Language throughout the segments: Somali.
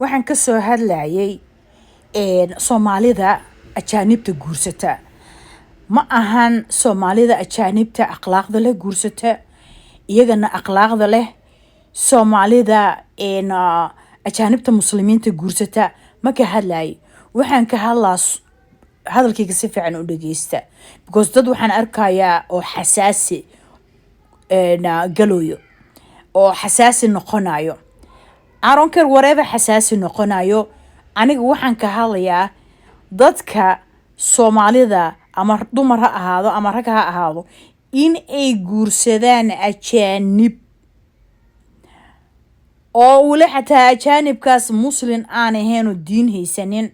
waxaan ka soo hadlayay Soomaalida ajaanibta guursata ma ahan Soomaalida ajaanibta akhlaaqda leh guursata iyagana akhlaaqda leh Soomaalida ajaanibta muslimiinta guursata ma ka hadlayay waxaan ka hadlaa hadalkayga si fiican u dhageysta because dad waxaan arkayaa oo xasaasi galooyo oo xasaasi noqonayo I don't care whatever xasaasi noqonayo aniga waxaan ka hadlayaa dadka Soomaalida ama dumar ha ahaado ama rag ha ahaado in ay guursadaan ajaanib oo wali xataa ajaanibkaas muslim aan ahayn oo diin haysanin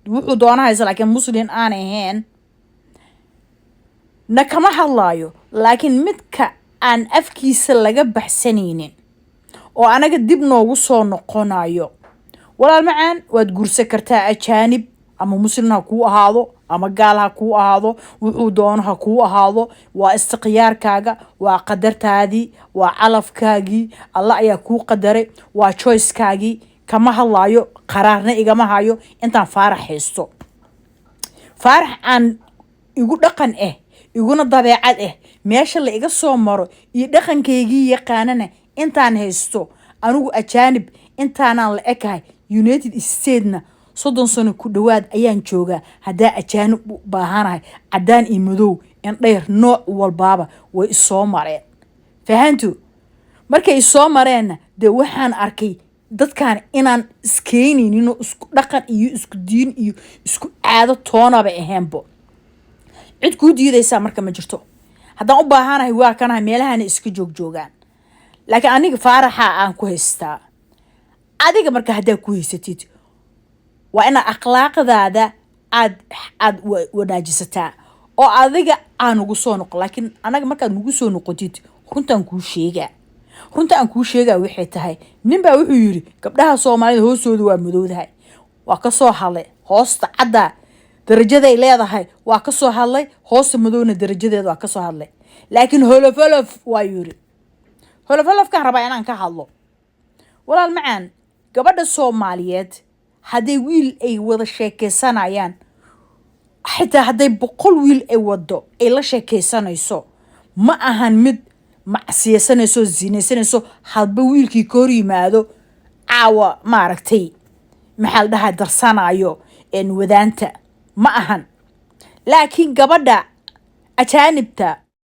wuxuu doona haysa laakiin muslim aan ahayn na kama hadlaayo laakiin midka aan afkiisa laga baxsanaynin oo anaga dib noogu soo noqonayo walaal macaan waad guursan kartaa ajaanib ama muslim ha kuu ahaado ama gaal ha kuu ahaado wuxuu doono ha kuu ahaado waa istikhyaarkaaga waa qadartaadii waa calafkaagii Allah ayaa kuu qadaray waa choicekaagii kama hadlaayo qaraarna igama hayo intaan faarax haysto faarax aan igu dhaqan iguna dabeecad meesha la iga soo maro iyo dhaqankaygii yaqaanana intaan haysto anigu ajaanib intaanaan la ekahay United Statesna 30 sano ku dhawaad ayaan joogaa hadaa ajaanib u baahanahay cadaan iyo madow in dheer nooc walbaaba way isoo mareen fahantu markay isoo mareen de waxaan arkay dadkan inaan iskeenin oo isku dhaqan iyo isku diin iyo isku caado toonaba ahaanbo cid ku diidaysa marka ma jirto haddaan u baahanahay waa kana meelahan iska joogaan laakiin aniga faaraxa aan ku haystaa adiga marka hadaa ku haysatid waa ina akhlaaqdaada aad wanaajisataa oo adiga aan ugu soo noqon laakiin anaga markaad ugu soo noqotid runta aan kuu sheegaa waxay tahay nin baa wuxuu yiri gabdhaha Soomaalida hoostooda waa madowdahay waa ka soo hadlay hoosta cadda darajada ay leedahay waa ka soo hadlay hoosta madowna darajadeeda waa ka soo hadlay laakiin holofolof waa yiri holofolofka raba inaan ka hadlo walaal macaan gabadha Soomaaliyeed haday wiil ay wada sheekeysanayaan xitaa haday 100 wiil ay wado ay la sheekeysanayso ma ahan mid macsiyeysanayso zinaysanayso halba wiilkii ka hor yimaado caawa maaragtay maxal dhaha darsanayo wadaanta ma ahan laakiin gabadha ajaanibta